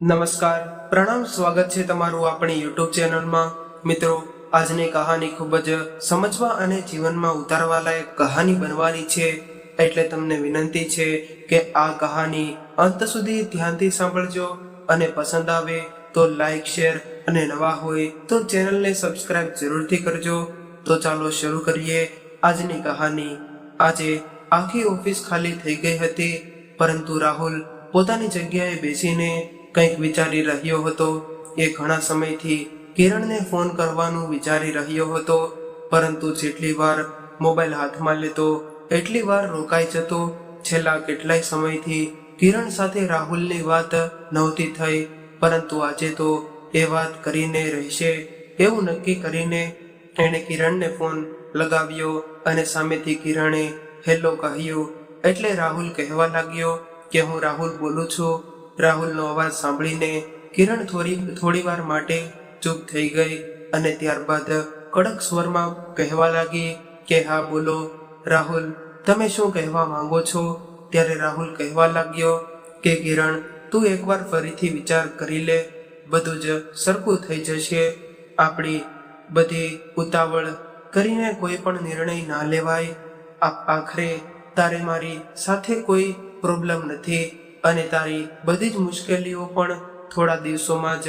નમસ્કાર, પ્રણામ, સ્વાગત છે તમારું આપણી યુટ્યુબ ચેનલમાં। મિત્રો, આજની કહાની ખૂબ જ સમજવા અને જીવનમાં ઉતારવા લાયક કહાની બનવાની છે, એટલે તમને વિનંતી છે કે આ કહાની અંત સુધી ધ્યાનથી સાંભળજો અને પસંદ આવે તો લાઈક, શેર અને નવા હોય તો ચેનલને સબસ્ક્રાઇબ જરૂરથી કરજો। તો ચાલો શરૂ કરીએ આજની કહાની। આજે આખી ઓફિસ ખાલી થઈ ગઈ હતી, પરંતુ રાહુલ પોતાની જગ્યાએ બેસીને કંઈક વિચારી રહ્યો હતો। એ ઘણા સમયથી કિરણને ફોન કરવાનું વિચારી રહ્યો હતો, પરંતુ જેટલી વાર મોબાઈલ હાથમાં લેતો એટલી વાર રોકાઈ જતો। છેલ્લા કેટલાય સમયથી કિરણ સાથે રાહુલની વાત નહોતી થઈ, પરંતુ આજે તો એ વાત કરીને રહેશે એવું નક્કી કરીને એણે કિરણને ફોન લગાવ્યો અને સામેથી કિરણે હેલો કહ્યું, એટલે રાહુલ કહેવા લાગ્યો કે હું રાહુલ બોલું છું। રાહુલનો અવાજ સાંભળીને કિરણ થોડી વાર માટે ચૂપ થઈ ગઈ અને ત્યારબાદ કડક સ્વરમાં કહેવા લાગી કે હા બોલો રાહુલ, તમે શું કહેવા માંગો છો? ત્યારે રાહુલ કહેવા લાગ્યો કે કિરણ, તું એકવાર ફરીથી વિચાર કરી લે, બધું જ સરખું થઈ જશે। આપણી બધી ઉતાવળ કરીને કોઈ પણ નિર્ણય ના લેવાય। આખરે તારે મારી સાથે કોઈ પ્રોબ્લેમ નથી અને તારી બધી જ મુશ્કેલીઓ પણ થોડા દિવસોમાં જ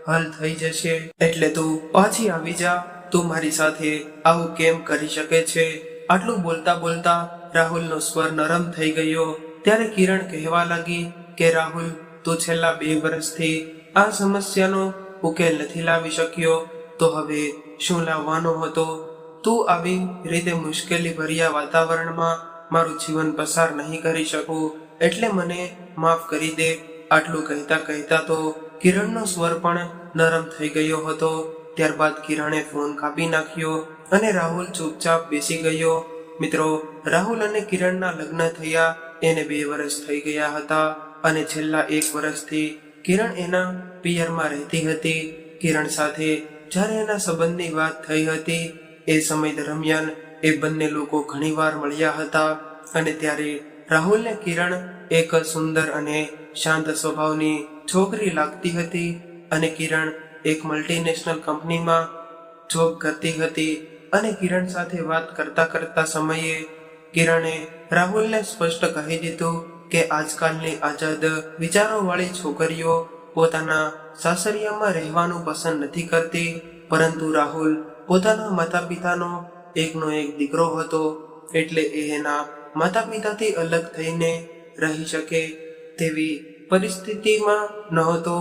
હલ થઈ જશે, એટલે તું પાછી આવી જા। તું મારી સાથે આવું કેમ કરી શકે છે? આટલું બોલતા બોલતા રાહુલનો સ્વર નરમ થઈ ગયો। ત્યારે કિરણ કહેવા લાગી કે રાહુલ, તું છેલ્લા 2 વર્ષથી આ સમસ્યાનો ઉકેલ નથી લાવી શક્યો, તો હવે શું લાવવાનો હતો? તું આવી રીતે મુશ્કેલી ભર્યા વાતાવરણમાં મારું જીવન પસાર નહીં કરી શકું, એટલે મને માફ કરી દે। આટલું કહેતા કહેતા તો કિરણનો સ્વર પણ નરમ થઈ ગયો હતો। ત્યારબાદ કિરણે ફોન કાપી નાખ્યો અને રાહુલ ચૂપચાપ બેસી ગયો। મિત્રો, રાહુલ અને કિરણના લગ્ન થયા એને 2 વર્ષ થઈ ગયા હતા અને છેલ્લા 1 વર્ષથી કિરણ એના પિયરમાં રહેતી હતી। કિરણ સાથે જ્યારે એના સંબંધની વાત થઈ હતી એ સમય દરમિયાન એ બંને લોકો ઘણીવાર મળ્યા હતા અને ત્યારે રાહુલને કિરણ એક સુંદર અને શાંત સ્વભાવની છોકરી લાગતી હતી અને કિરણ એક મલ્ટીનેશનલ કંપનીમાં જોબ કરતી હતી અને કિરણ સાથે વાત કરતા સમયે કિરણે રાહુલને સ્પષ્ટ કહી દીધું કે આજકાલની આઝાદ વિચારોવાળી છોકરીઓ પોતાના સાસરિયામાં રહેવાનું પસંદ નથી કરતી, પરંતુ રાહુલ પોતાના માતા પિતાનો એકનો એક દીકરો હતો, એટલે એ એના માતા પિતાથી અલગ થઈને રહી શકે તેવી પરિસ્થિતિમાં નહોતો।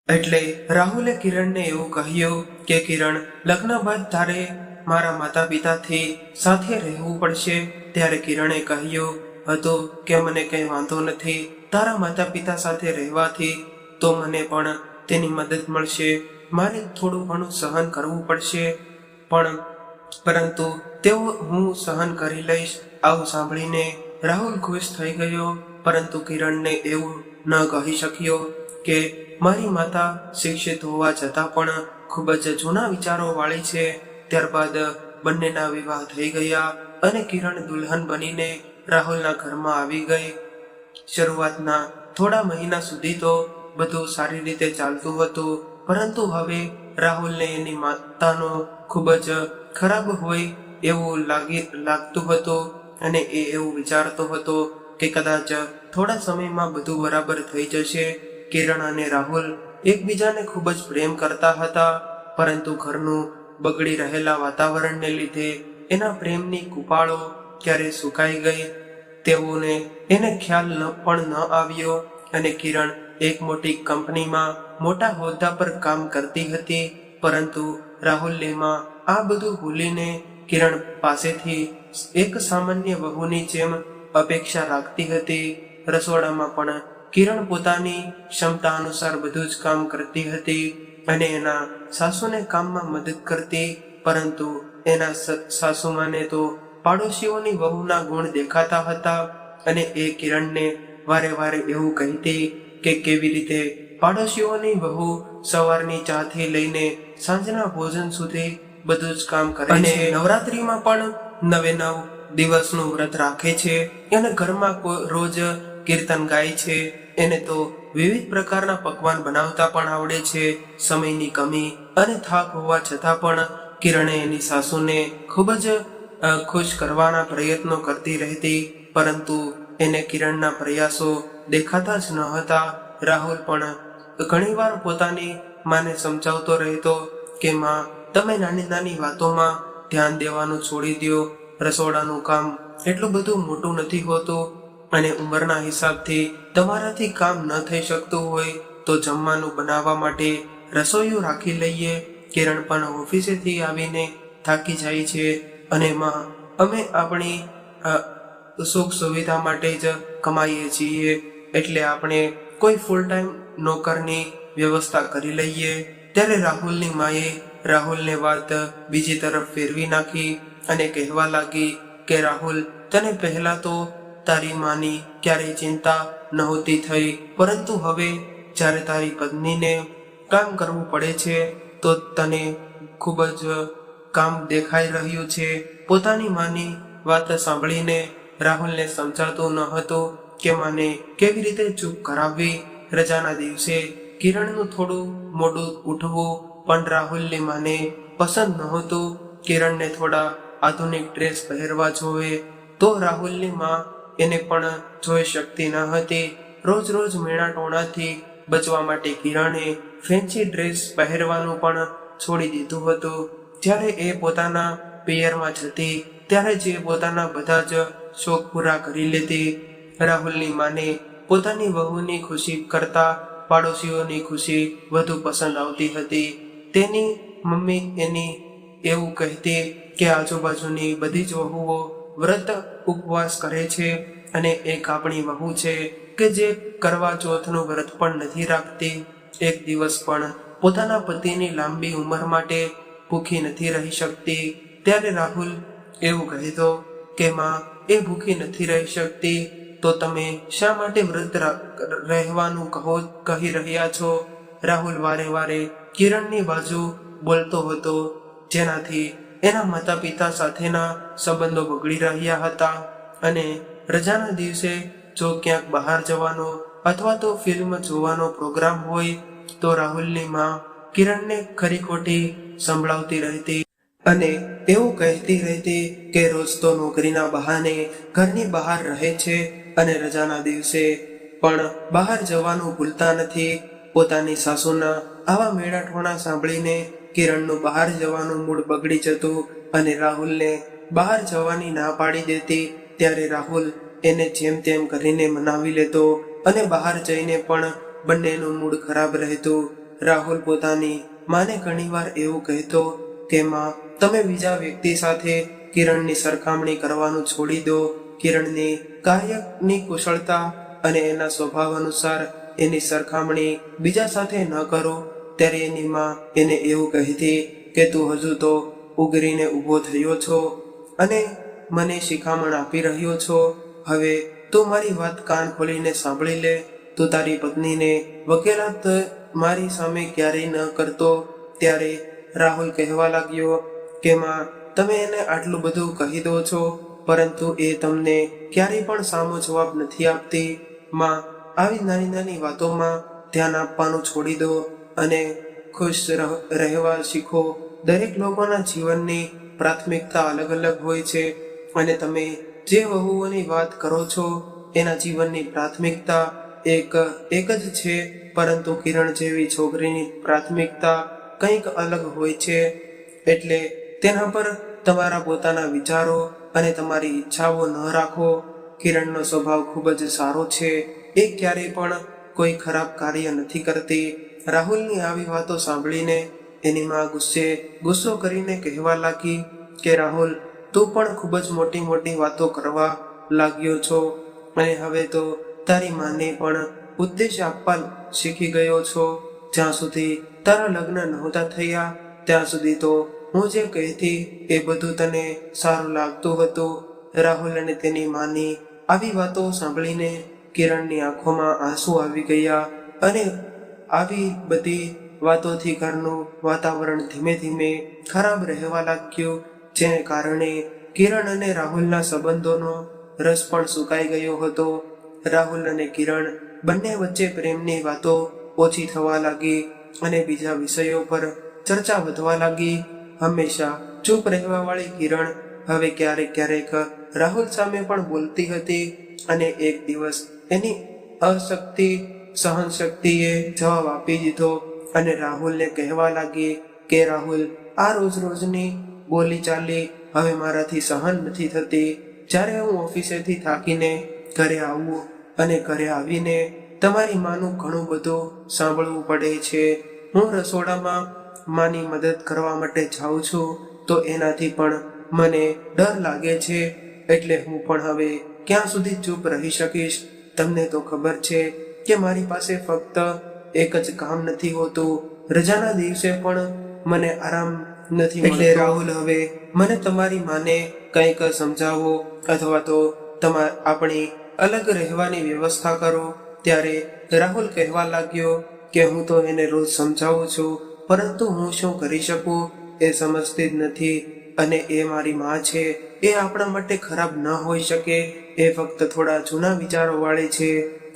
એટલે રાહુલે કિરણને એવું કહ્યું કે કિરણ, લગ્ન બાદ તારે મારા માતા પિતાથી સાથે રહેવું પડશે। ત્યારે કિરણે કહ્યું હતું કે મને કંઈ વાંધો નથી, તારા માતા પિતા સાથે રહેવાથી તો મને પણ તેની મદદ મળશે, મારે થોડું ઘણું સહન કરવું પડશે, પરંતુ તેઓ હું સહન કરી લઈશ। આવું સાંભળીને રાહુલ ખુશ થઈ ગયો, પરંતુ કિરણને એવું ન કહી શક્યો કે મારી માતા શિક્ષિત હોવા છતાં પણ ખૂબ જ જૂના વિચારો વાળી છે। ત્યારબાદ બંનેના વિવાહ થઈ ગયા અને કિરણ દુલ્હન બનીને રાહુલના ઘરમાં આવી ગઈ। શરૂઆતના થોડા મહિના સુધી તો બધું સારી રીતે ચાલતું હતું, પરંતુ હવે રાહુલને એની માતાનો ખૂબ જ ખરાબ હોય એવું લાગતું હતું અને એ એવું વિચારતો હતો કે કદાચ થોડા સમયમાં બધું બરાબર થઈ જશે। કિરણ અને રાહુલ એકબીજાને ખૂબ જ પ્રેમ કરતા હતા, પરંતુ ઘરનું બગડી રહેલા વાતાવરણને લીધે એના પ્રેમની કુપાળો ક્યારે સુકાઈ ગઈ તેઓને એને ખ્યાલ પણ ન આવ્યો અને કિરણ એક મોટી કંપનીમાં મોટા હોદ્દા પર કામ કરતી હતી, પરંતુ રાહુલમાં આ બધું ભૂલીને કિરણ પાસેથી એક સામાન્ય વહુની જેમ અપેક્ષા રાખતી હતી। રસોડામાં પણ કિરણ પોતાની ક્ષમતા અનુસાર બધું જ કામ કરતી હતી અને એના સાસુને કામમાં મદદ કરતી, પરંતુ એના સાસુમાને તો પાડોશીઓની વહુના ગુણ દેખાતા હતા અને એ કિરણને વારે વારે એવું કહેતી કે કેવી રીતે પાડોશીઓની વહુ સવારની ચાથી લઈને સાંજના ભોજન સુધી બધું જ કામ કરે છે, નવરાત્રીમાં પણ 9 દિવસનું વ્રત રાખે છે અને ઘરમાં રોજ કીર્તન ગાય છે। એને તો વિવિધ પ્રકારના પકવાન બનાવતા પણ આવડે છે. સમયની કમી અને થાક હોવા છતાં પણ કિરણે એની સાસુને ખૂબ જ ખુશ કરવાના પ્રયત્નો કરતી રહેતી, પરંતુ એને કિરણના પ્રયાસો દેખાતા જ ન હતા. રાહુલ પણ ઘણીવાર પોતાની માને સમજાવતો રહેતો કે માં, તમે નાની નાની વાતોમાં ધ્યાન દેવાનું છોડી દો. રસોડાનું કામ એટલું બધું મોટું નથી હોતું અને ઉંમરના હિસાબથી તમારાથી કામ ન થઈ શકતું હોય તો જમવાનું બનાવવા માટે રસોઈયું રાખી લઈએ. કિરણ પણ ઓફિસેથી આવીને થાકી જાય છે અને માં, અમે આપણી સુખ સુવિધા માટે જ કમાઈએ છીએ, એટલે આપણે કોઈ ફૂલ ટાઈમ નોકરની વ્યવસ્થા કરી લઈએ. ત્યારે રાહુલની માએ રાહુલને વાત બીજી તરફ ફેરવી નાખી અને કહેવા લાગી કે રાહુલ, તને પહેલા તો તારી માની ક્યારેય ચિંતા નહોતી થઈ, પરંતુ હવે જ્યારે તારી પત્નીને કામ કરવું પડે છે તો તને ખૂબ જ કામ દેખાઈ રહ્યું છે. પોતાની માની વાત સાંભળીને રાહુલને સમજાતું ન હતું કે માને કેવી રીતે ચૂપ કરાવવી. રજાના દિવસે કિરણનું થોડું મોડું ઉઠવું પણ રાહુલની માને પસંદ નહોતું. કિરણને થોડા આધુનિક ડ્રેસ પહેરવા જોવે તો રાહુલની માં એને પણ જોઈ શકતી ન હતી. રોજ રોજ મેણા ટોણાથી બચવા માટે કિરણે ફેન્સી ડ્રેસ પહેરવાનું પણ છોડી દીધું હતું. જ્યારે એ પોતાના પિયરમાં જતી ત્યારે જે પોતાના બધા જ શોખ પૂરા કરી લેતી. રાહુલની માને પોતાની વહુની ખુશી કરતા પાડોશીઓની ખુશી વધુ પસંદ આવતી હતી. તેની મમ્મી એની એવું કહેતી કે આજુબાજુની બધી જ વહુઓ વ્રત ઉપવાસ કરે છે અને એક આપણી વહુ છે કે જે કરવા ચોથનું વ્રત પણ નથી રાખતી. એક દિવસ પણ પોતાના પતિની લાંબી ઉંમર માટે ભૂખી નથી રહી શકતી. ત્યારે રાહુલ એવું કહેતો કે માં, એ ભૂખી નથી રહી શકતી તો તમે શા માટે વ્રત રહેવાનું કહી રહ્યા છો? રાહુલ વારે વારે કિરણની બાજુ બોલતો હતો, જેનાથી એના માતા પિતા સાથેના સંબંધો બગડી રહ્યા હતા અને રજાના દિવસે જો ક્યાંક બહાર જવાનો અથવા તો ફિલ્મ જોવાનો પ્રોગ્રામ હોય તો રાહુલની માં કિરણને ખરી ખોટી સંભળાવતી રહેતી અને એવું કહેતી રહેતી કે રોજ તો નોકરીના બહાને ઘરની બહાર રહે છે અને રજાના દિવસે પણ બહાર જવાનું ભૂલતા નથી. પોતાની સાસુના આવા મેળાઠોણા સાંભળીને કિરણનું બહાર જવાનું મૂડ બગડી જતું અને રાહુલને બહાર જવાની ના પાડી દેતી. ત્યારે રાહુલ એને જેમ તેમ કરીને મનાવી લેતો અને બહાર જઈને પણ બંનેનું મૂડ ખરાબ રહેતું. રાહુલ પોતાની માને ઘણીવાર એવું કહેતો કે માં, તમે બીજા વ્યક્તિ સાથે કિરણની સરખામણી કરવાનું છોડી દો. કિરણની કાર્યની કુશળતા અને એના સ્વભાવ અનુસાર એની સરખામણી બીજા સાથે ન કરો. ત્યારે એની માં એને એવું કહેતી કે તું હજુ તો ઉગરીને ઊભો થયો છો અને મને શિખામણ આપી રહ્યો છો. હવે તું મારી વાત કાન ખોલીને સાંભળી લે. તું તારી પત્નીને વકીલાત મારી સામે ક્યારેય ન કરતો. ત્યારે રાહુલ કહેવા લાગ્યો કે માં, તમે એને આટલું બધું કહી દો છો પરંતુ એ તમને ક્યારેય પણ સામો જવાબ નથી આપતી. માં, આવી નાની નાની વાતોમાં ધ્યાન આપવાનું છોડી દો અને ખુશ રહેવા શીખો. દરેક લોકોના જીવનની પ્રાથમિકતા અલગ અલગ હોય છે અને તમે જે વહુઓની વાત કરો છો એના જીવનની પ્રાથમિકતા એક જ છે, પરંતુ કિરણ જેવી છોકરીની પ્રાથમિકતા કંઈક અલગ હોય છે. એટલે તેના પર તમારા પોતાના વિચારો અને તમારી ઈચ્છાઓ ન રાખો. કિરણનો સ્વભાવ ખૂબ જ સારો છે. એ ક્યારેય પણ કોઈ ખરાબ કાર્ય નથી કરતી. રાહુલની આવી વાતો સાંભળીને એની માં ગુસ્સો કરીને કહેવા લાગી કે રાહુલ, તું પણ ખૂબ જ મોટી મોટી વાતો કરવા લાગ્યો છો અને હવે તો તારી માને પણ ઉદ્દેશ આપવા શીખી ગયો છો. જ્યાં સુધી તારા લગ્ન નહોતા થયા ત્યાં સુધી તો હું જે કહેતી એ બધું તને સારું લાગતું હતું. રાહુલ અને તેની માની આવી વાતો સાંભળીને કિરણની આંખોમાં આંસુ આવી ગયા અને આવી બધી વાતોથી ઘરનું વાતાવરણ ધીમે ધીમે ખરાબ રહેવા લાગ્યું, જેને કારણે કિરણ અને રાહુલના સંબંધોનો રસ પણ સુકાઈ ગયો હતો. રાહુલ અને કિરણ બંને વચ્ચે પ્રેમની વાતો ઓછી થવા લાગી અને બીજા વિષયો પર ચર્ચા વધવા લાગી. હંમેશા ચૂપ રહેવા વાળી કિરણ હવે ક્યારેક ક્યારેક રાહુલ સામે પણ બોલતી હતી અને એક દિવસ એની સહનશક્તિએ જવાબ આપી દીધો અને રાહુલને કહેવા લાગી કે રાહુલ, આ રોજ રોજની બોલી ચાલી હવે મારાથી સહન નથી થતી. જ્યારે હું ઓફિસેથી થાકીને ઘરે આવું અને ઘરે આવીને તમારી માનું ઘણું બધું સાંભળવું પડે છે. હું રસોડામાં માની મદદ કરવા માટે જાઉં છું તો એનાથી પણ મને ડર લાગે છે. એટલે હું પણ હવે ક્યાં સુધી ચૂપ રહી શકીશ? તમને તો ખબર છે કે મારી પાસે ફક્ત એક જ કામ નથી હોતું. રજાના દિવસે પણ મને આરામ નથી મળતો. એટલે રાહુલ, હવે મને તમારી માને કંઈક સમજાવો અથવા તો આપણી અલગ રહેવાની વ્યવસ્થા કરો. ત્યારે રાહુલ કહેવા લાગ્યો કે હું તો એને રોજ સમજાવું છું, પરંતુ હું શું કરી શકું એ સમજતી જ નથી. અને એ મારી માં છે, એ આપણા માટે ખરાબ ન હોઈ શકે. એ ફક્ત થોડા જૂના વિચારો વાળી છે,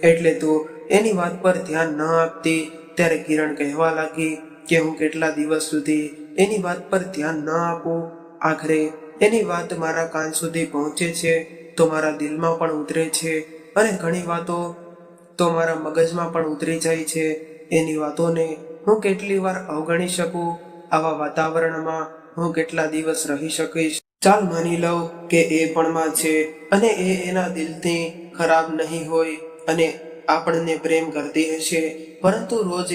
એટલે તો એની વાત પર ધ્યાન ન આપતી. ત્યારે કિરણ કહેવા લાગી કે હું કેટલા દિવસ સુધી એની વાત પર ધ્યાન ન આપું? આખરે એની વાત મારા કાન સુધી પહોંચે છે તો મારા દિલમાં પણ ઉતરે છે અને ઘણી વાતો તો મારા મગજમાં પણ ઉતરી જાય છે. એની વાતોને હું કેટલી વાર અવગણી શકું? આવા વાતાવરણમાં હું કેટલા દિવસ રહી શકીશ? ચાલ માની લઉં કે એ પણ માં છે અને એ એના દિલથી ખરાબ નહીં હોય અને આપણને પ્રેમ કરતી હશે, પરંતુ રોજ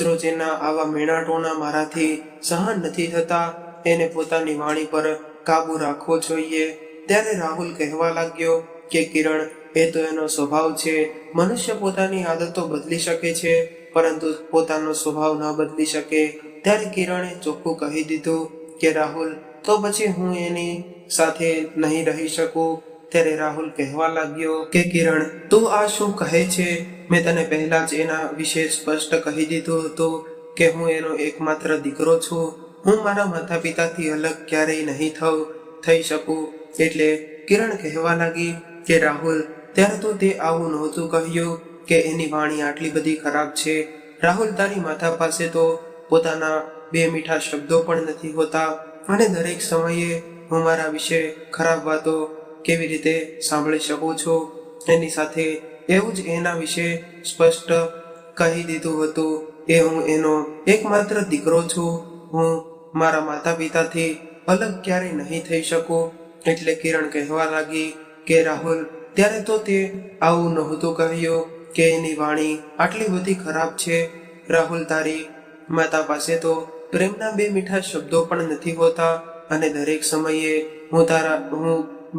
રોજ એના આવા મેણાટોના મારાથી સહન નથી થતા. એને પોતાની વાણી પર કાબુ રાખવો જોઈએ. ત્યારે રાહુલ કહેવા લાગ્યો કે કિરણ, એ તો એનો સ્વભાવ છે. મનુષ્ય પોતાની આદતો બદલી શકે છે પરંતુ પોતાનો સ્વભાવ ન બદલી શકે. ત્યારે કિરણે ચોખ્ખું કહી દીધું કે રાહુલ, તો પછી હું એની સાથે નહીં રહી શકું. ત્યારે રાહુલ કહેવા લાગ્યો કે કિરણ, તું આ શું કહે છે? મેં તને પહેલા જ એના વિશે સ્પષ્ટ કહી દીધું હતું કે હું એનો એકમાત્ર દીકરો છું. હું મારા માતા પિતાથી અલગ ક્યારેય નહીં થઈ શકું. એટલે કિરણ કહેવા લાગી કે રાહુલ, ત્યારે તો તે આવું નહોતું કહ્યું કે એની વાણી આટલી બધી ખરાબ છે. રાહુલ, તારી માતા પાસે તો પોતાના બે મીઠા શબ્દો પણ નથી હોતા અને દરેક સમયે હું મારા વિશે ખરાબ વાતો કેવી રીતે સાંભળી શકું છું? એની સાથે એવું જ એના વિશે સ્પષ્ટ કહી દીધું હતું કે હું એનો એકમાત્ર દીકરો છું. હું મારા માતા પિતાથી અલગ ક્યારેય નહીં થઈ શકું. એટલે કિરણ કહેવા લાગી કે રાહુલ, ત્યારે તો તે આવું નહોતું કહ્યું કે એની વાણી આટલી બધી ખરાબ છે. રાહુલ, તારી માતા પાસે તો પ્રેમના બે મીઠા શબ્દો પણ નથી હોતા અને દરેક સમયે હું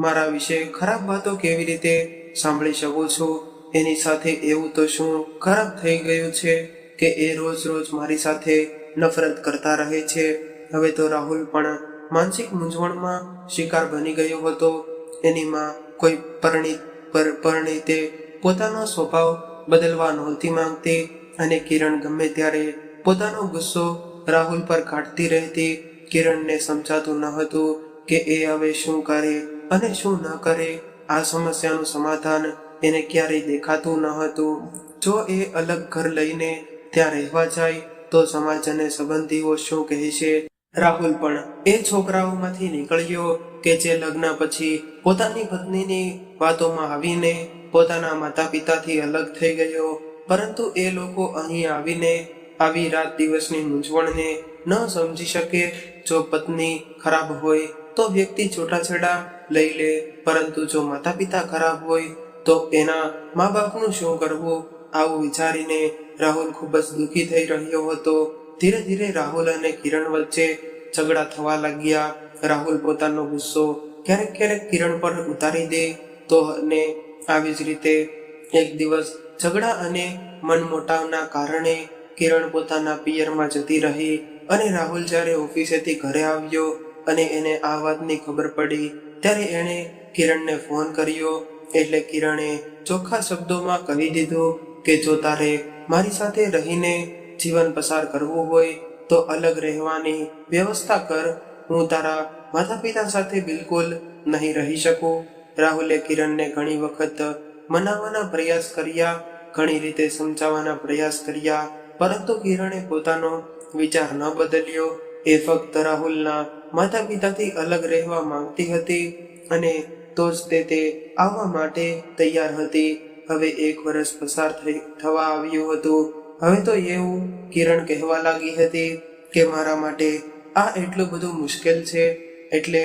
મારા વિશે ખરાબ વાતો કેવી રીતે સાંભળી શકું છું? એની સાથે એવું તો શું ખરાબ થઈ ગયું છે કે એ રોજ રોજ મારી સાથે નફરત કરતા રહે છે? હવે તો રાહુલ પણ માનસિક મૂંઝવણમાં શિકાર બની ગયો હતો. એની માં કોઈ પરિણીતે પોતાનો સ્વભાવ બદલવા નહોતી માંગતી અને કિરણ ગમે ત્યારે પોતાનો ગુસ્સો રાહુલ પર કાઢતી રહેતી. કિરણને સમજાતું ન હતું કે એ હવે શું કરે અને શું ન કરે. આ સમસ્યાનું સમાધાન એને ક્યારેય દેખાતું ન હતું. જો એ અલગ ઘર લઈને ત્યાં રહેવા જાય તો સમાજ અને સંબંધીઓ શું કહેશે? રાહુલ પણ એ છોકરાઓમાંથી નીકળ્યો કે જે લગ્ન પછી પોતાની પત્નીની વાતોમાં આવીને પોતાના માતા પિતાથી અલગ થઈ ગયો. પરંતુ એ લોકો અહીં આવીને આવી રાત દિવસની મૂંઝવણને ન સમજી શકે. જો પત્ની ખરાબ હોય તો વ્યક્તિ છૂટાછેડા લઈ લે, પરંતુ જો માતા પિતા ખરાબ હોય તો એના મા બાપનું શું કરવું? આવું વિચારીને રાહુલ ખૂબ જ દુઃખી થઈ રહ્યો હતો. ધીરે ધીરે રાહુલ અને કિરણ વચ્ચે ઝઘડા થવા લાગ્યા. રાહુલ પોતાનો ગુસ્સો ક્યારેક ક્યારેક કિરણ પર ઉતારી દે તો અને આવી જ રીતે એક દિવસ ઝઘડા અને મનમોટાવના કારણે કિરણ પોતાના પિયરમાં જતી રહી અને રાહુલ જ્યારે ઓફિસેથી ઘરે આવ્યો અને એને આ વાતની ખબર પડી ત્યારે એણે કિરણને ફોન કર્યો. એટલે કિરણે ચોખ્ખા શબ્દોમાં કહી દીધું કે જો તારે મારી સાથે રહીને જીવન પસાર કરવું હોય તો અલગ રહેવાની વ્યવસ્થા કર. હું તારા માતા પિતા સાથે બિલકુલ નહીં રહી શકું. રાહુલે કિરણને ઘણી વખત મનાવવાના પ્રયાસ કર્યા. ઘણી રીતે સમજાવવાના પ્રયાસ કર્યા, પરંતુ કિરણે પોતાનો વિચાર ન બદલ્યો. એ ફક્ત રાહુલના માતા પિતાથી અલગ રહેવા માંગતી હતી અને તો જ તે આવવા માટે તૈયાર હતી. હવે 1 વર્ષ પસાર થવા આવ્યું હતું. હવે તો એવું કિરણ કહેવા લાગી હતી કે મારા માટે આ એટલું બધું મુશ્કેલ છે, એટલે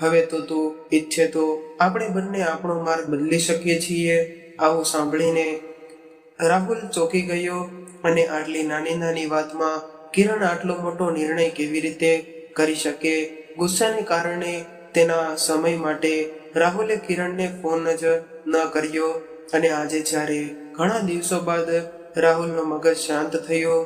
હવે તો તું ઈચ્છે તો આપણે બંને આપણો માર્ગ બદલી શકીએ છીએ. આવું સાંભળીને રાહુલ ચોંકી ગયો અને આટલી નાની નાની વાતમાં કિરણ આટલો મોટો નિર્ણય કેવી રીતે કરી શકે? ગુસ્સાને કારણે તેના સમય માટે રાહુલે કિરણને ફોન જ ન કર્યો. અને આજે જ્યારે ઘણા દિવસો બાદ રાહુલનો મગજ શાંત થયો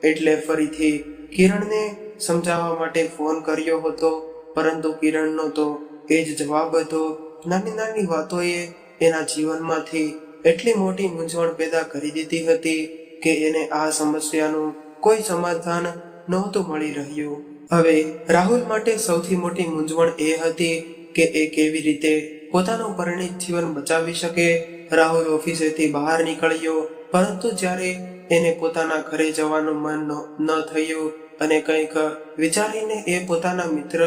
એટલે ફરીથી કિરણને સમજાવવા માટે ફોન કર્યો હતો. પરંતુ કિરણનો તો એ જ જવાબ હતો. નાની નાની વાતોએ એના જીવનમાંથી એટલી મોટી મૂંઝવણ પેદા કરી દીધી હતી કે એને આ સમસ્યાનું કોઈ સમાધાન નહોતું મળી રહ્યું. હવે રાહુલ માટે સૌથી મોટી મૂંઝવણ એ હતી કે એ કેવી રીતે પોતાનું પરિણીત જીવન બચાવી શકે. રાહુલ ઓફિસેથી બહાર નીકળ્યો, પરંતુ જ્યારે એને પોતાના ઘરે જવાનું મન ન થયું અને કંઈક વિચારીને એ પોતાના મિત્ર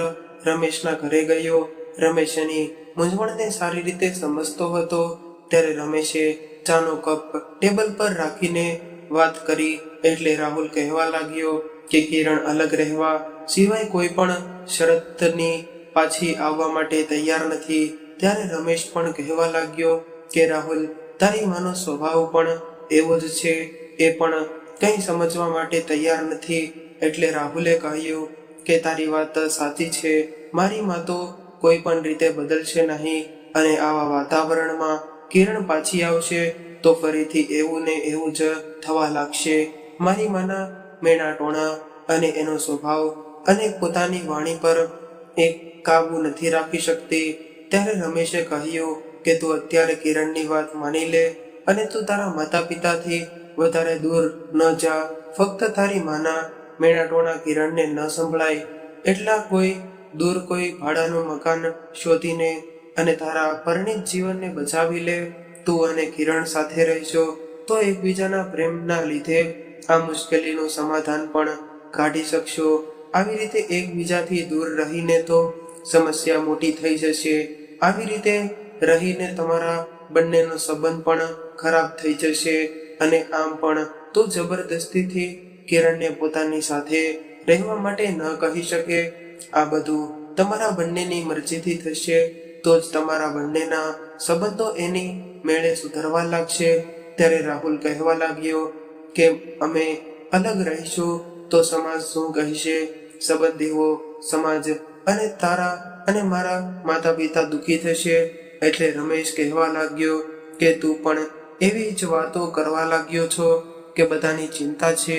રમેશના ઘરે ગયો. રમેશ એની મૂંઝવણને સારી રીતે સમજતો હતો. ત્યારે રમેશે ચાનો કપ ટેબલ પર રાખીને વાત કરી. એટલે રાહુલ કહેવા લાગ્યો કે કિરણ અલગ રહેવા સિવાય કોઈ પણ શરતની પાછી આવવા માટે તૈયાર નથી. ત્યારે રમેશ પણ કહેવા લાગ્યો કે રાહુલ, તારી માનો સ્વભાવ પણ એવો જ છે, એ પણ કંઈ સમજવા માટે તૈયાર નથી. એટલે રાહુલે કહ્યું કે તારી વાત સાચી છે, મારી માં તો કોઈ પણ રીતે બદલશે નહીં. અને આવા વાતાવરણમાં કિરણ પાછી આવશે તો ફરીથી એવું ને એવું જ થવા લાગશે. મારી માના મેણા ટોણા અને એનો સ્વભાવ અને પોતાની વાણી પર એક કાબુ નથી રાખી શકતી. ત્યારે રમેશે કહ્યું કે તું અત્યારે કિરણની વાત માની લે અને તું તારા માતા પિતાથી વધારે દૂર ન જા. ફક્ત તારી માના મેણાટોણા કિરણને ન સંભળાય એટલા કોઈ ભાડાનું મકાન શોધીને અને તારા પરિણીત જીવનને બચાવી લે. તું અને કિરણ સાથે રહેશો તો એકબીજાના પ્રેમના લીધે આ મુશ્કેલીનું સમાધાન પણ કાઢી શકશો. આવી રીતે એકબીજાથી દૂર રહીને તો સમસ્યા મોટી થઈ જશે. આવી રીતે રહીને તમારા બંનેનો સંબંધ પણ ખરાબ થઈ જશે. અને આમ પણ તું જબરદસ્તીથી કિરણને પોતાની સાથે રહેવા માટે ન કહી શકે. આ બધું તમારા બંનેની મરજીથી થશે તો જ તમારા બંનેના સંબંધો એની મેળે સુધરવા લાગશે. ત્યારે રાહુલ કહેવા લાગ્યો કે અમે અલગ રહીશું તો સમાજ શું કહેશે? સંબંધીઓ, સમાજ અને તારા અને મારા માતા પિતા દુઃખી થશે. એટલે રમેશ કહેવા લાગ્યો કે તું પણ એવી જ વાતો કરવા લાગ્યો છો કે બધાની ચિંતા છે,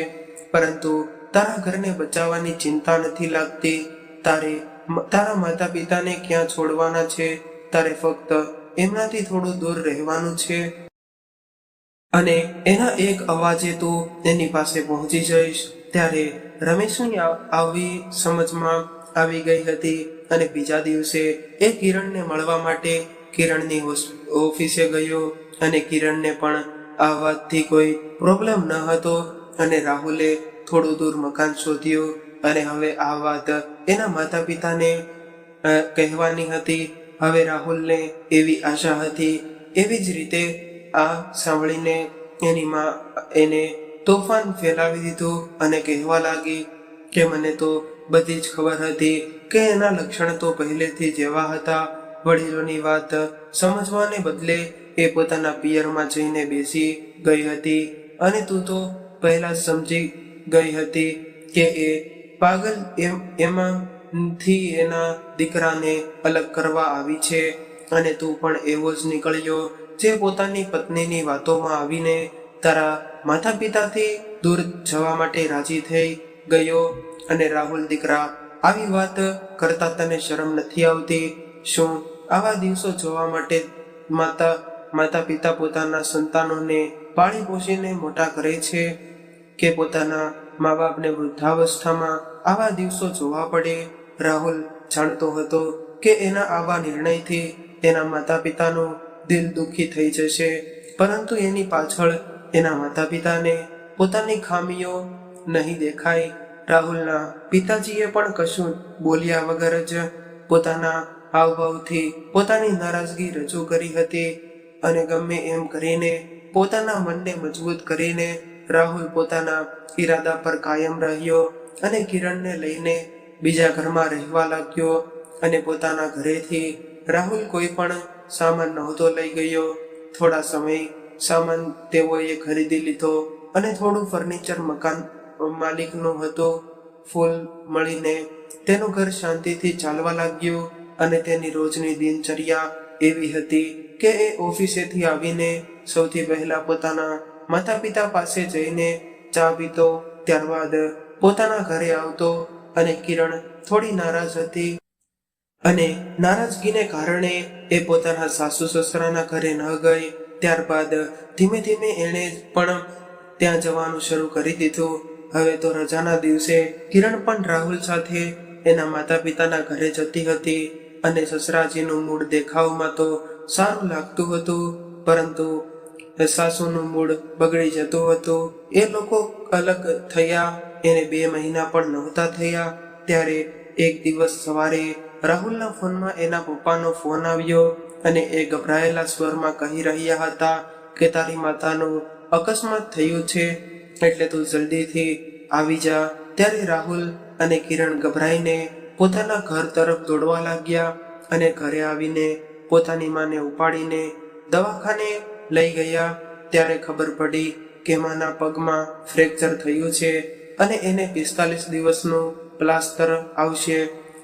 પરંતુ તારા ઘરને બચાવવાની ચિંતા નથી લાગતી. તારા માતા પિતાને ક્યાં છોડવાના છે? તારે ફક્ત એમનાથી થોડું દૂર રહેવાનું છે અને એના એક અવાજે તું એની પાસે પહોંચી જઈશ. ત્યારે રમેશની આવી સમજમાં આવી ગઈ હતી અને બીજા દિવસે એ કિરણને મળવા માટે કિરણની ઓફિસે ગયો. અને કિરણને પણ આ વાતથી કોઈ પ્રોબ્લેમ ન હતો અને રાહુલે થોડું દૂર મકાન શોધ્યું અને હવે આ વાત એના માતા પિતાને કહેવાની હતી. હવે રાહુલને એવી આશા હતી. એવી જ રીતે આ સાંભળીને એની માં એને તોફાન ફેલાવી દીધું અને કહેવા લાગી કે મને તો બધી જ ખબર હતી કે એના લક્ષણ તો પહેલેથી જ એવા હતા. વડીલોની વાત સમજવાને બદલે એ પોતાના પિયરમાં જઈને બેસી ગઈ હતી અને તું તો પહેલા જ સમજી ગઈ હતી કે એ પાગલ એમાંથી એના દીકરાને અલગ કરવા આવી છે. અને તું પણ એવો જ નીકળ્યો જે પોતાની પત્નીની વાતોમાં આવીને તારા માતા પિતાથી દૂર જવા માટે રાજી થઈ ગયો. અને રાહુલ દીકરા, આવી વાત કરતા તને શરમ નથી આવતી? શું આવા દિવસો જોવા માટે માતા પિતા પોતાના સંતાનોને પાળી પોષીને મોટા કરે છે કે પોતાના મા બાપને વૃદ્ધાવસ્થામાં આવા દિવસો જોવા પડે? રાહુલ જાણતો હતો કે એના આવા નિર્ણયથી તેના માતા પિતાનું દિલ દુઃખી થઈ જશે, પરંતુ એની પાછળ એના માતા પિતાને પોતાની ખામીઓ નહીં દેખાય. રાહુલના પિતાજીએ પણ કશું બોલ્યા વગર જ પોતાના હાવભાવથી પોતાની નારાજગી રજૂ કરી હતી. અને ગમે એમ કરીને પોતાના મનને મજબૂત કરીને રાહુલ પોતાના ઈરાદા પર કાયમ રહ્યો અને કિરણને લઈને બીજા ઘરમાં રહેવા લાગ્યો. અને પોતાના ઘરેથી રાહુલ કોઈ પણ સામાન નહોતો લઈ ગયો. થોડા સમય સામાન તેઓએ ખરીદી લીધો અને થોડું ફર્નિચર મકાન માલિકનું હતું. ફૂલ મળીને તેનું ઘર શાંતિથી ચાલવા લાગ્યું. અને તેની રોજની દિનચર્યા એવી હતી કે એ ઓફિસેથી આવીને સૌથી પહેલા પોતાના માતા પિતા પાસે જઈને ચા પીતો, ત્યારબાદ પોતાના ઘરે આવતો. અને કિરણ થોડી નારાજ હતી અને નારાજગીને કારણે એ પોતાના સાસુ સસરાના ઘરે ન ગઈ. ત્યારબાદ ધીમે ધીમે એણે પણ ત્યાં જવાનું શરૂ કરી દીધું. હવે તો રજાના દિવસે કિરણ પણ રાહુલ સાથે એના માતા પિતાના ઘરે જતી હતી. અને સસરાજીનું મૂડ દેખાવમાં તો સારું લાગતું હતું, પરંતુ સાસુનું મૂડ બગડી જતું હતું. એ લોકો અલગ થયા એને 2 મહિના પણ નહોતા થયા. ત્યારે એક દિવસ સવારે રાહુલના ફોનમાં એના પપ્પાનો ફોન આવ્યો અને એ ગભરાયેલા સ્વરમાં કહી રહ્યા હતા કે તારી માતાનું અકસ્માત થયું છે, એટલે તું જલ્દીથી આવી જા. ત્યારે રાહુલ અને કિરણ ગભરાઈને પોતાના ઘર તરફ દોડવા લાગ્યા અને ઘરે આવીને પોતાની માને ઉપાડીને દવાખાને લઈ ગયા. ત્યારે ખબર પડી કે માના પગમાં ફ્રેક્ચર થયું છે અને એને 45 દિવસનું પ્લાસ્ટર આવશે.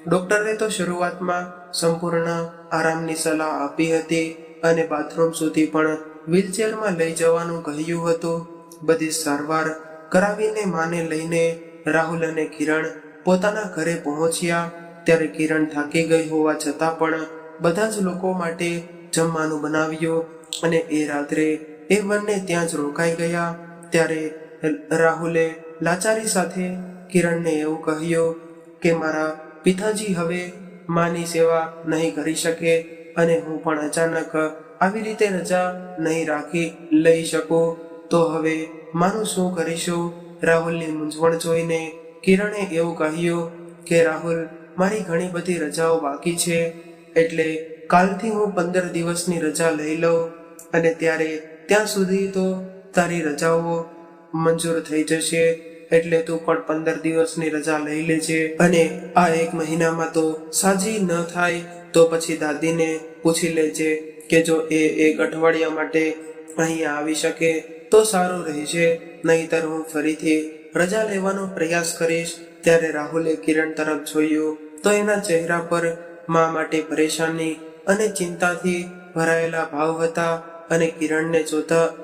ડોક્ટરે તો શરૂઆતમાં સંપૂર્ણ આરામની સલાહ આપી હતી અને બાથરૂમ સુધી પણ વ્હીલચેરમાં લઈ જવાનું કહ્યું હતું. બધી સારવાર કરાવીને માને લઈને રાહુલ અને કિરણ પોતાના ઘરે પહોંચ્યા. ત્યારે કિરણ થાકી ગઈ હોવા છતાં પણ બધા જ લોકો માટે જમવાનું બનાવ્યું અને એ રાત્રે એ બંને ત્યાં જ રોકાઈ ગયા. ત્યારે રાહુલે લાચારી સાથે કિરણને એવું કહ્યું કે મારા પિતાજી હવે માની સેવા નહીં કરી શકે અને હું પણ અચાનક આવી રીતે રજા નહીં રાખી લઈ શકું, તો હવે માનું શું કરીશું? રાહુલની મૂંઝવણ જોઈને કિરણે એવું કહ્યું કે રાહુલ, મારી ઘણી બધી રજાઓ બાકી છે, એટલે કાલથી હું 15 દિવસની રજા લઈ લઉં અને ત્યાં સુધી તો તારી રજાઓ મંજૂર થઈ જશે, એટલે તું પણ 15 દિવસની રજા લઈ લેજે. અને આ 1 મહિનામાં તો સાજી ન થાય તો પછી દાદીને પૂછી લેજે કે જો એ 1 અઠવાડિયા માટે અહીંયા આવી શકે તો સારું રહેશે, નહીંતર હું ફરીથી રજા લેવાનો પ્રયાસ કરીશ. ત્યારે રાહુલે કિરણ તરફ જોયું તો એના ચહેરા પર મા માટે પરેશાની અને ચિંતાથી ભરાયેલા ભાવ હતા અને કિરણને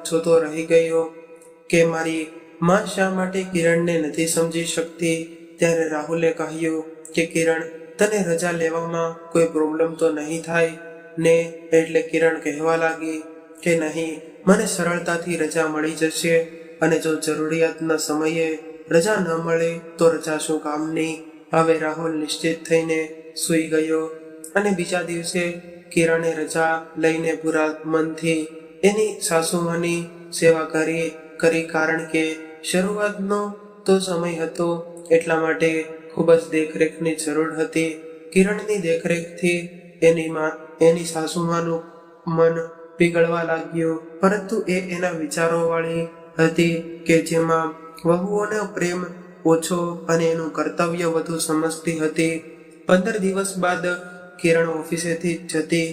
જોતો રહી ગયો કે મારી માં શા માટે કિરણને નથી સમજી શકતી. ત્યારે રાહુલે કહ્યું કે કિરણ, તને રજા લેવામાં કોઈ પ્રોબ્લેમ તો નહીં થાય ને? એટલે કિરણ કહેવા લાગી કે નહીં, મને સરળતાથી રજા મળી જશે અને જો જરૂરિયાતના સમયે રજા ન મળે તો રજા શું કામની. હવે રાહુલ નિશ્ચિત થઈને સૂઈ ગયો અને બીજા દિવસે કિરણે રજા લઈને પૂરા મનથી એની સાસુમાની સેવા કરી કારણ કે શરૂઆતનો તો સમય હતો, એટલા માટે ખૂબ જ દેખરેખની જરૂર હતી. કિરણની દેખરેખથી એની સાસુમાનું મન પીગળવા લાગ્યું, પરંતુ એ એના વિચારોવાળી હતી કે જેમાં વહુઓનો પ્રેમ ઓછો અને એનું કર્તવ્ય વધુ સમજતી હતી. 15 દિવસ બાદ કિરણ ઓફિસેથી જતી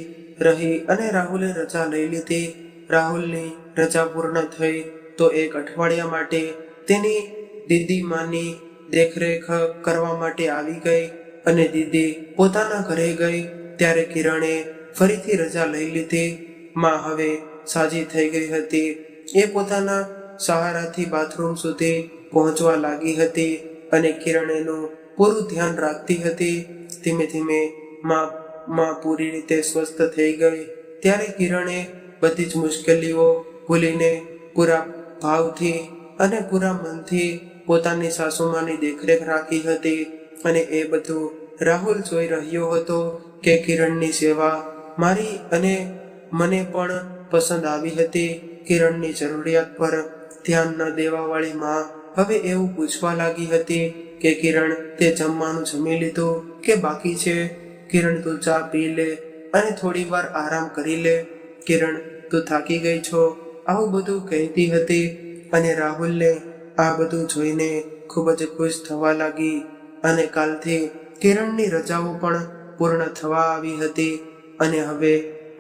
રહી અને રાહુલે રજા લઈ લીધી. રાહુલની રજા પૂર્ણ થઈ તો 1 અઠવાડિયા માટે તેની દીદી માની દેખરેખ કરવા માટે આવી ગઈ અને દીદી પોતાના ઘરે ગઈ. ત્યારે કિરણે ફરીથી રજા લઈ લીધી. માં હવે સાજી થઈ ગઈ હતી. એ પોતાના સહારાથી બાથરૂમ સુધી પહોંચવા લાગી હતી અને કિરણ એનું પૂરું ધ્યાન રાખતી હતી. ધીમે ધીમે માં પૂરી રીતે સ્વસ્થ થઈ ગઈ. ત્યારે કિરણે બધી જ મુશ્કેલીઓ ભૂલીને પૂરા ભાવથી અને પૂરા મનથી પોતાની સાસુમાની દેખરેખ રાખી હતી. અને એ બધું રાહુલ જોઈ રહ્યો હતો કે કિરણની સેવા મારી અને મને પણ પસંદ આવી હતી. કિરણની જરૂરિયાત પર ધ્યાન ન દેવાવાળી માં હવે એવું પૂછવા લાગી હતી કે કિરણ, તે જમવાનું જમી લીધું કે બાકી છે? કિરણ, તું ચા પી લે અને થોડી વાર આરામ કરી લે. કિરણ, તું થાકી ગઈ છો, આવું બધું કહેતી હતી. અને રાહુલને આ બધું જોઈને ખૂબ જ ખુશ થવા લાગી. અને કાલથી કિરણની રજાઓ પણ પૂર્ણ થવા આવી હતી અને હવે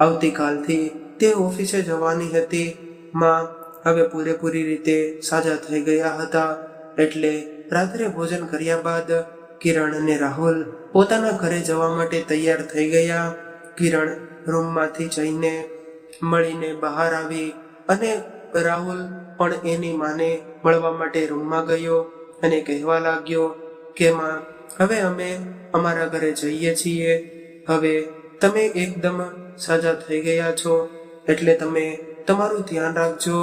આવતીકાલથી તે ઓફિસે જવાની હતી. માં હવે પૂરેપૂરી રીતે સાજા થઈ ગયા હતા. એટલે રાત્રે ભોજન કર્યા બાદ કિરણ અને રાહુલ પોતાના ઘરે જવા માટે તૈયાર થઈ ગયા. કિરણ રૂમમાંથી જઈને મળીને બહાર આવી અને રાહુલ પણ એની માને મળવા માટે રૂમમાં ગયો અને કહેવા લાગ્યો કે માં, હવે અમે અમારા ઘરે જઈએ છીએ. હવે તમે એકદમ સાજા થઈ ગયા છો, એટલે તમે તમારું ધ્યાન રાખજો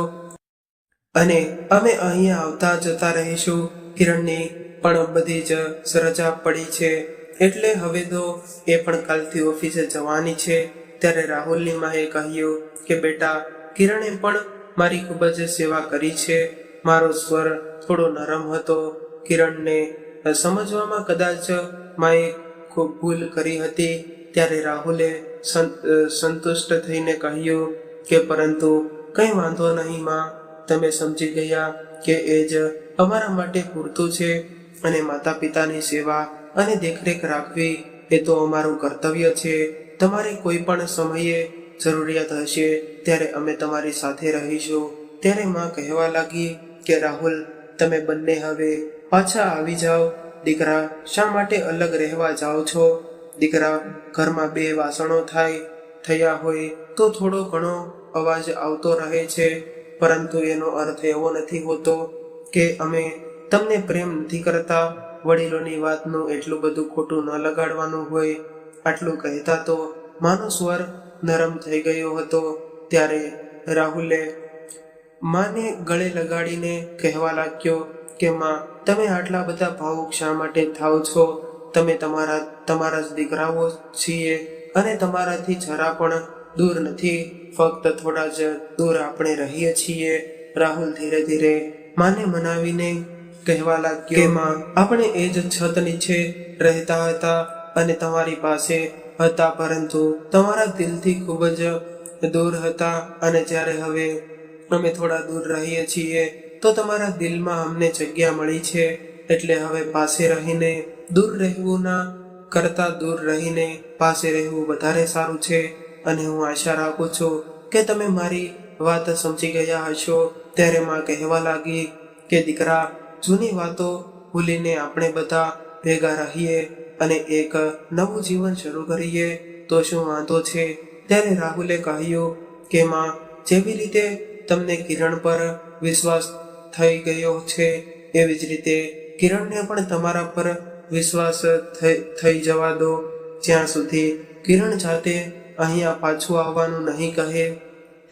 અને અમે અહીંયા આવતા જતા રહીશું. કિરણની પણ બધી જ રજા પડી છે, એટલે હવે તો એ પણ કાલથી ઓફિસે જવાની છે. ત્યારે રાહુલની માએ કહ્યું કે બેટા, કિરણે પણ મારી ખૂબ જ સેવા કરી છે. મારો સ્વર થોડો નરમ હતો. કિરણને સમજવામાં કદાચ માએ ખૂબ ભૂલ કરી હતી. ત્યારે રાહુલે સંતુષ્ટ થઈને કહ્યું કે પરંતુ કંઈ વાંધો નહીં માં, તમે સમજી ગયા કે એ જ અમારા માટે પૂરતું છે અને માતા પિતાની સેવા અને દેખરેખ રાખવી એ તો અમારું કર્તવ્ય છે. તમારે કોઈ પણ સમયે જરૂરિયાત હશે ત્યારે અમે તમારી સાથે રહીશું. ત્યારે માં કહેવા લાગી કે રાહુલ, તમે બંને હવે પાછા આવી જાઓ. દીકરા, શા માટે અલગ રહેવા જાઓ છો? દીકરા, ઘરમાં બે વાસણો થયા હોય તો થોડો ઘણો અવાજ આવતો રહે છે, પરંતુ એનો અર્થ એવો નથી હોતો કે અમે તમને પ્રેમ નથી કરતા. વડીલોની વાતનું એટલું બધું ખોટું ન લગાડવાનું હોય. આટલું કહેતા તો માનો સ્વર નરમ થઈ ગયો હતો. ત્યારે રાહુલે માને ગળે લગાડીને કહેવા લાગ્યો કે માં, તમે આટલા બધા ભાવુક શા માટે થાવ છો? તમે તમારા જ દીકરાઓ છીએ અને તમારાથી જરા પણ દૂર નથી. ફક્ત થોડા જ દૂર આપણે રહીએ છીએ. રાહુલ ધીરે ધીરે માને મનાવીને કહેવા લાગ્યો કે માં, આપણે એ જ છત નીચે રહેતા હતા અને તમારી પાસે હતા, પરંતુ તમારા દિલથી ખૂબ જ દૂર હતા. અને જ્યારે હવે અમે થોડા દૂર રહીએ છીએ તો તમારા દિલમાં અમને જગ્યા મળી છે. એટલે હવે પાસે રહીને દૂર રહેવું ના કરતા દૂર રહીને પાસે રહેવું વધારે સારું છે. અને હું આશા રાખું છું કે તમે મારી વાત સમજી ગયા હશો. ત્યારે માં કહેવા લાગી કે દીકરા, જૂની વાતો ભૂલીને આપણે બધા ભેગા રહીએ અને એક નવું જીવન શરૂ કરીએ તો શું વાંધો છે? ત્યારે રાહુલે કહ્યું કે માં, જેવી રીતે તમને કિરણ પર વિશ્વાસ થઈ ગયો છે એવી જ રીતે કિરણને પણ તમારા પર વિશ્વાસ થઈ જવા દો. જ્યાં સુધી કિરણ જાતે અહીંયા પાછું આવવાનું નહીં કહે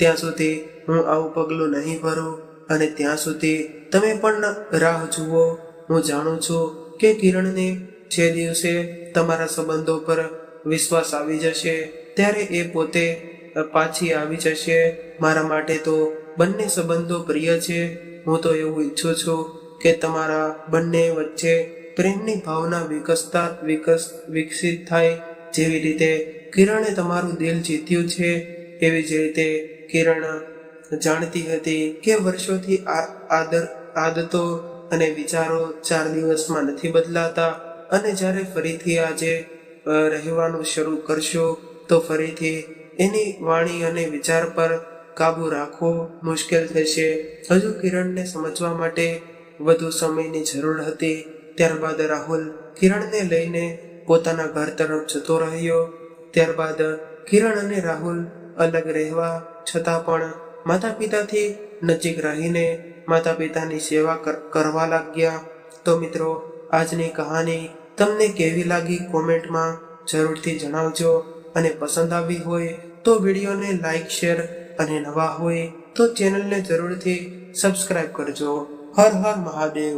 ત્યાં સુધી હું આવું પગલું નહીં ભરું અને ત્યાં સુધી તમે પણ રાહ જુઓ. હું જાણું છું કે કિરણને જે દિવસે તમારા સંબંધો પર વિશ્વાસ આવી જશે ત્યારે એ પોતે પાછી આવી જશે. મારા માટે તો બંને સંબંધો પ્રિય છે. હું તો એવું ઈચ્છું છું કે તમારા બંને વચ્ચે પ્રેમની ભાવના વિકસિત થાય. જેવી રીતે કિરણે તમારું દિલ જીત્યું છે એવી જ રીતે કિરણ જાણતી હતી કે વર્ષોથી આદતો અને વિચારો 4 દિવસમાં નથી બદલાતા અને જ્યારે ફરીથી આજે રહેવાનું શરૂ કરશો તો ફરીથી એની વાણી અને વિચાર પર કાબુ રાખવો મુશ્કેલ થશે. હજુ કિરણને સમજવા માટે વધુ સમયની જરૂર હતી. ત્યારબાદ રાહુલ કિરણને લઈને પોતાના ઘર તરફ જતો રહ્યો. ત્યારબાદ કિરણ અને રાહુલ અલગ રહેવા છતાં પણ માતા પિતાથી નજીક રહીને માતા પિતાની સેવા કરવા લાગ્યા. તો મિત્રો, આજની કહાની તમને કેવી લાગી કોમેન્ટમાં જરૂરથી જણાવજો અને પસંદ આવી હોય તો વિડીયોને લાઈક, શેર અને નવા હોય તો ચેનલને જરૂરથી સબસ્ક્રાઇબ કરજો. હર હર મહાદેવ.